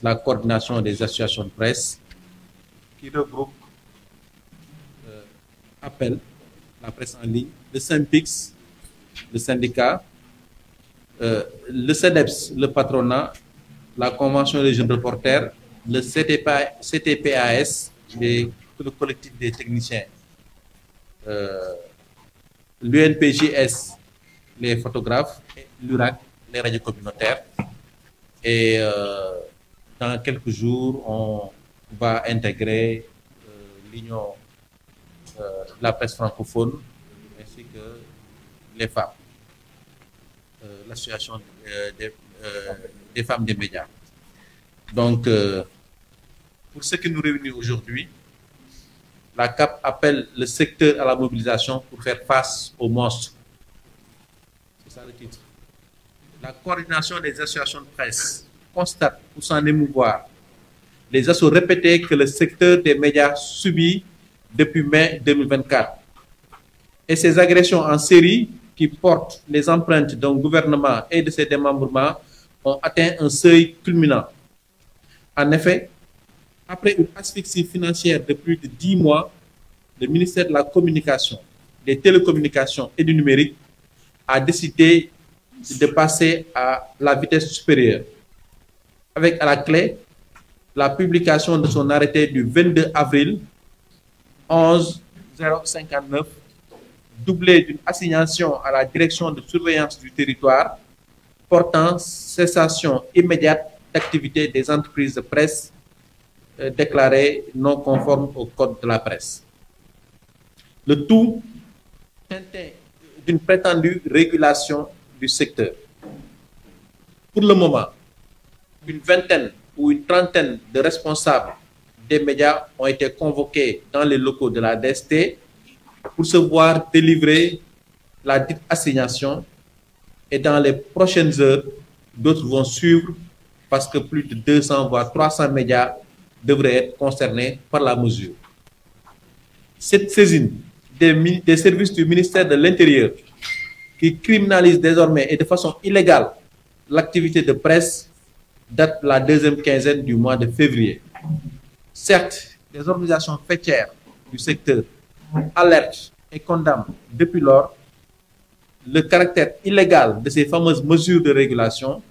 la coordination des associations de presse qui regroupe Appel, la presse en ligne, le SYNPICS, le syndicat, le CEDEPS, le patronat, la Convention des jeunes reporters, le CTPAS, le collectif des techniciens, l'UNPJS, les photographes, et l'URAC, les radios communautaires. Et dans quelques jours, on va intégrer l'Union de la presse francophone, ainsi que les femmes, l'association des femmes des médias. Donc, pour ce qui nous réunit aujourd'hui, la CAP appelle le secteur à la mobilisation pour faire face aux monstres. C'est ça le titre. La coordination des associations de presse constate, pour s'en émouvoir, les assauts répétés que le secteur des médias subit depuis mai 2024. Et ces agressions en série qui portent les empreintes d'un gouvernement et de ses démembrements ont atteint un seuil culminant. En effet, après une asphyxie financière de plus de 10 mois, le ministère de la Communication, des Télécommunications et du Numérique a décidé de passer à la vitesse supérieure, avec à la clé la publication de son arrêté du 22 avril 11-059, doublé d'une assignation à la direction de surveillance du territoire portant cessation immédiate d'activité des entreprises de presse déclarées non conformes au code de la presse. Le tout teinté d'une prétendue régulation du secteur. Pour le moment, une vingtaine ou une trentaine de responsables des médias ont été convoqués dans les locaux de la DST pour se voir délivrer la dite assignation, et dans les prochaines heures, d'autres vont suivre parce que plus de 200 voire 300 médias devraient être concernés par la mesure. Cette saisine des services du ministère de l'Intérieur, qui criminalise désormais et de façon illégale l'activité de presse, date de la deuxième quinzaine du mois de février. Certes, les organisations faîtières du secteur alertent et condamnent depuis lors le caractère illégal de ces fameuses mesures de régulation,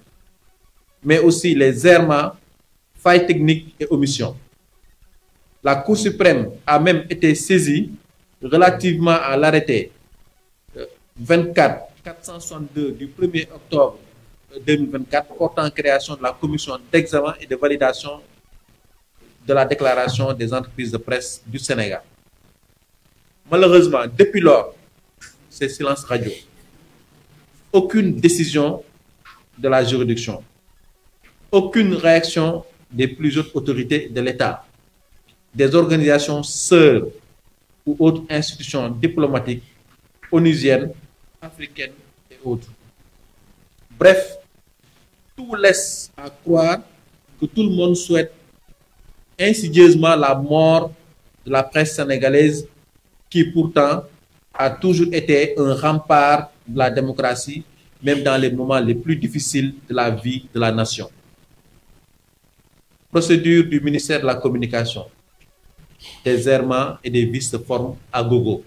mais aussi les errements, failles techniques et omissions. La Cour suprême a même été saisie relativement à l'arrêté 24-462 du 1er octobre 2024 portant création de la commission d'examen et de validation de la déclaration des entreprises de presse du Sénégal. Malheureusement, depuis lors, c'est silence radio. Aucune décision de la juridiction, aucune réaction des plus hautes autorités de l'État, des organisations sœurs ou autres institutions diplomatiques, onusiennes, africaines et autres. Bref, tout laisse à croire que tout le monde souhaite insidieusement la mort de la presse sénégalaise, qui pourtant a toujours été un rempart de la démocratie, même dans les moments les plus difficiles de la vie de la nation. Procédure du ministère de la Communication. Des errements et des vices se forment à gogo.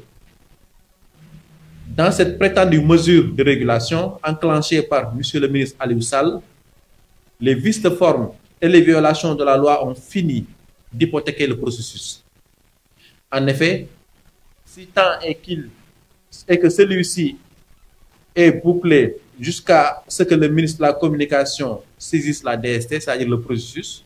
Dans cette prétendue mesure de régulation enclenchée par M. le ministre Aliou Sall, les vices de forme et les violations de la loi ont fini d'hypothéquer le processus. En effet, si tant est que celui-ci est bouclé jusqu'à ce que le ministre de la Communication saisisse la DST, c'est-à-dire le processus,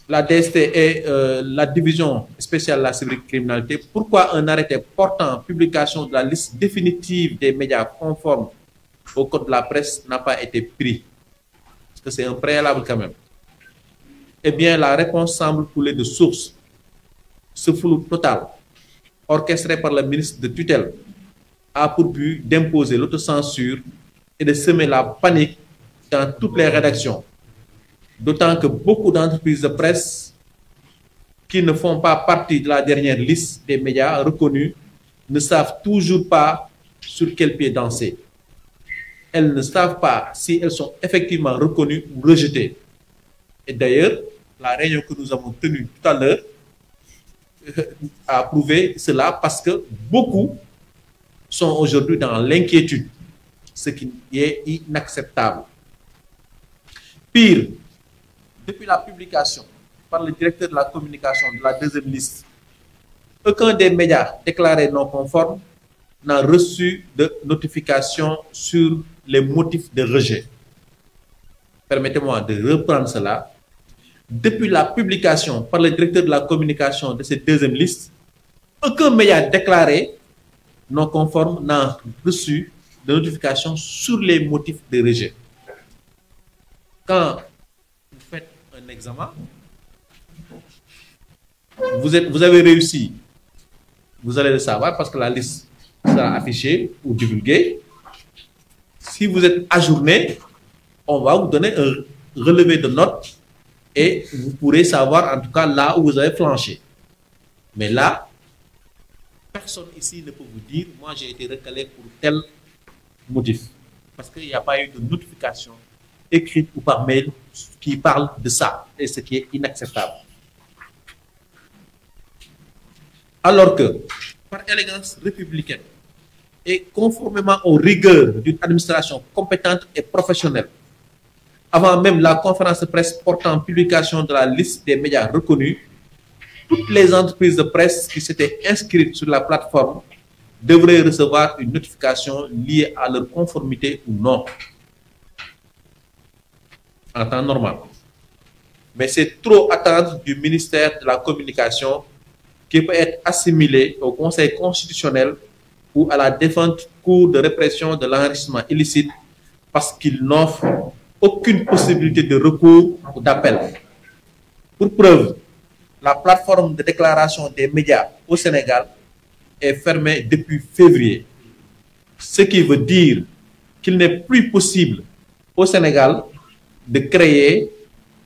la DST est la division spéciale de la cybercriminalité. Pourquoi un arrêté portant publication de la liste définitive des médias conformes au code de la presse n'a pas été pris? Parce que c'est un préalable quand même. Eh bien, la réponse semble couler de source. Ce flou total, orchestré par le ministre de tutelle, a pour but d'imposer l'autocensure et de semer la panique dans toutes les rédactions. D'autant que beaucoup d'entreprises de presse qui ne font pas partie de la dernière liste des médias reconnus ne savent toujours pas sur quel pied danser. elles ne savent pas si elles sont effectivement reconnues ou rejetées. Et d'ailleurs, la réunion que nous avons tenue tout à l'heure a prouvé cela parce que beaucoup sont aujourd'hui dans l'inquiétude, ce qui est inacceptable. Pire, depuis la publication par le directeur de la communication de la deuxième liste, aucun des médias déclarés non conformes n'a reçu de notification sur les motifs de rejet. Permettez-moi de reprendre cela. Depuis la publication par le directeur de la communication de cette deuxième liste, aucun média déclaré non conforme n'a reçu de notification sur les motifs de rejet. Quand vous faites un examen, vous avez réussi, vous allez le savoir parce que la liste sera affichée ou divulguée. Si vous êtes ajourné, on va vous donner un relevé de notes et vous pourrez savoir en tout cas là où vous avez flanché. Mais là, personne ici ne peut vous dire, moi j'ai été recalé pour tel motif. Parce qu'il n'y a pas eu de notification écrite ou par mail qui parle de ça, et ce qui est inacceptable. Alors que, par élégance républicaine et conformément aux rigueurs d'une administration compétente et professionnelle, avant même la conférence de presse portant publication de la liste des médias reconnus, toutes les entreprises de presse qui s'étaient inscrites sur la plateforme devraient recevoir une notification liée à leur conformité ou non, en temps normal. Mais c'est trop attendre du ministère de la Communication qui peut être assimilé au Conseil constitutionnel ou à la défunte Cour de répression de l'enrichissement illicite parce qu'il n'offre aucune possibilité de recours ou d'appel. Pour preuve, la plateforme de déclaration des médias au Sénégal est fermée depuis février. Ce qui veut dire qu'il n'est plus possible au Sénégal de créer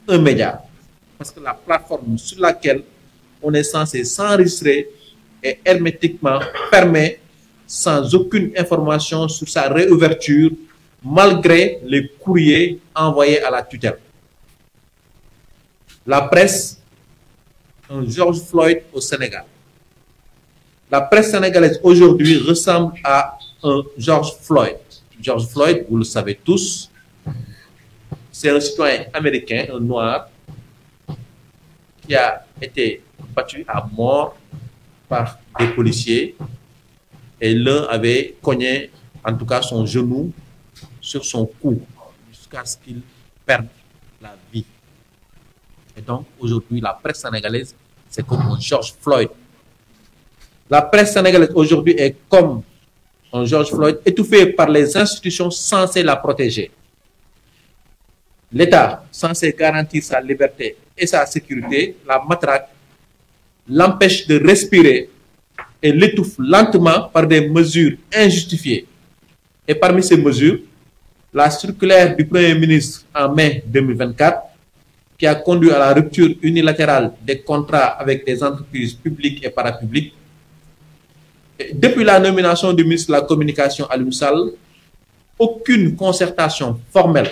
un média. Parce que la plateforme sur laquelle on est censé s'enregistrer est hermétiquement fermée sans aucune information sur sa réouverture malgré les courriers envoyés à la tutelle. La presse, un George Floyd au Sénégal. La presse sénégalaise aujourd'hui ressemble à un George Floyd. George Floyd, vous le savez tous, c'est un citoyen américain, un noir, qui a été battu à mort par des policiers et l'un avait cogné, en tout cas son genou, sur son cou jusqu'à ce qu'il perde la vie. Et donc aujourd'hui, la presse sénégalaise, c'est comme un George Floyd. La presse sénégalaise aujourd'hui est comme un George Floyd étouffé par les institutions censées la protéger. L'État, censé garantir sa liberté et sa sécurité, la matraque, l'empêche de respirer et l'étouffe lentement par des mesures injustifiées. Et parmi ces mesures, la circulaire du Premier ministre en mai 2024, qui a conduit à la rupture unilatérale des contrats avec des entreprises publiques et parapubliques. Depuis la nomination du ministre de la Communication Alioune Sall, aucune concertation formelle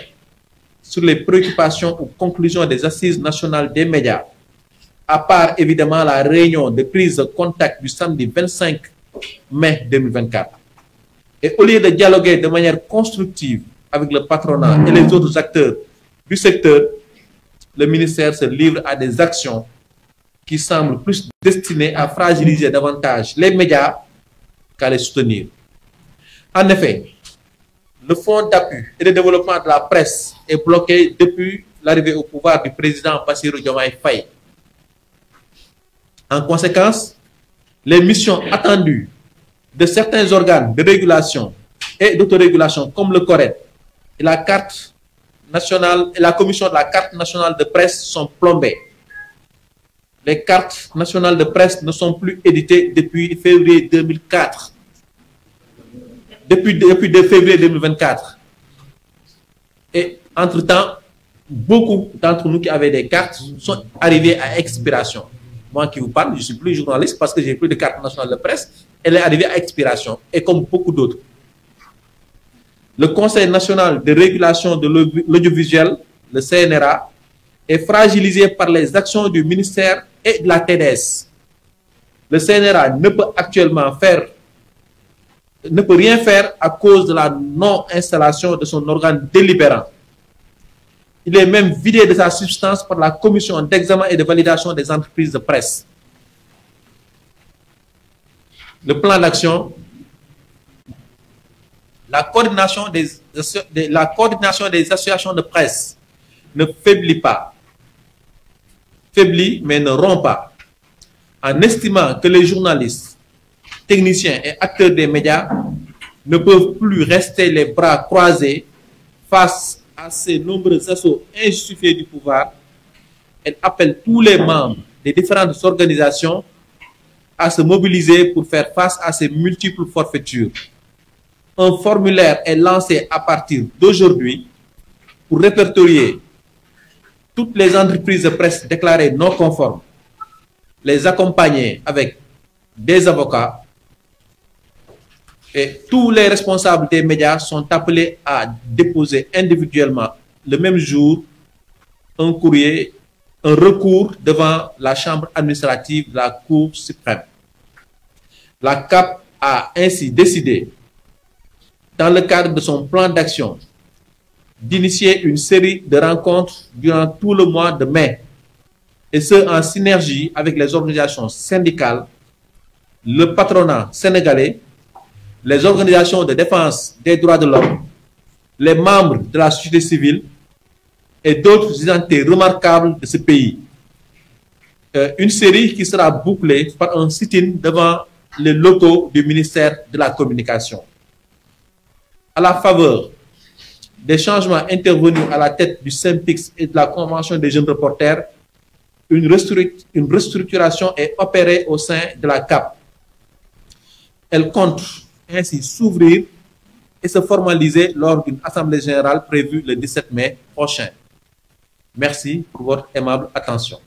sur les préoccupations ou conclusions des assises nationales des médias, à part évidemment la réunion de prise de contact du samedi 25 mai 2024. Et au lieu de dialoguer de manière constructive avec le patronat et les autres acteurs du secteur, le ministère se livre à des actions qui semblent plus destinées à fragiliser davantage les médias qu'à les soutenir. En effet, le fonds d'appui et de développement de la presse est bloqué depuis l'arrivée au pouvoir du président Bassirou Diomaye Faye. En conséquence, les missions attendues de certains organes de régulation et d'autorégulation comme le CORED et la carte nationale et la commission de la carte nationale de presse sont plombées. Les cartes nationales de presse ne sont plus éditées depuis février 2004. Depuis février 2024. Et entre-temps, beaucoup d'entre nous qui avaient des cartes sont arrivés à expiration. Moi qui vous parle, je ne suis plus journaliste parce que j'ai plus de carte nationale de presse. Elle est arrivée à expiration. Et comme beaucoup d'autres. Le Conseil national de régulation de l'audiovisuel, le CNRA, est fragilisé par les actions du ministère et de la TDS. Le CNRA ne peut rien faire à cause de la non-installation de son organe délibérant. Il est même vidé de sa substance par la commission d'examen et de validation des entreprises de presse. Le plan d'action, la coordination des associations de presse ne faiblit pas, faiblit mais ne rompt pas, en estimant que les journalistes, techniciens et acteurs des médias ne peuvent plus rester les bras croisés face à ces nombreux assauts injustifiés du pouvoir. Elle appelle tous les membres des différentes organisations à se mobiliser pour faire face à ces multiples forfaitures. Un formulaire est lancé à partir d'aujourd'hui pour répertorier toutes les entreprises de presse déclarées non conformes, les accompagner avec des avocats, et tous les responsables des médias sont appelés à déposer individuellement le même jour un recours devant la chambre administrative de la Cour suprême. La CAP a ainsi décidé, dans le cadre de son plan d'action, d'initier une série de rencontres durant tout le mois de mai, et ce en synergie avec les organisations syndicales, le patronat sénégalais, les organisations de défense des droits de l'homme, les membres de la société civile et d'autres identités remarquables de ce pays. Une série qui sera bouclée par un sit-in devant les locaux du ministère de la Communication. À la faveur des changements intervenus à la tête du SYNPICS et de la Convention des jeunes reporters, une restructuration est opérée au sein de la CAP. Elle compte ainsi s'ouvrir et se formaliser lors d'une assemblée générale prévue le 17 mai prochain. Merci pour votre aimable attention.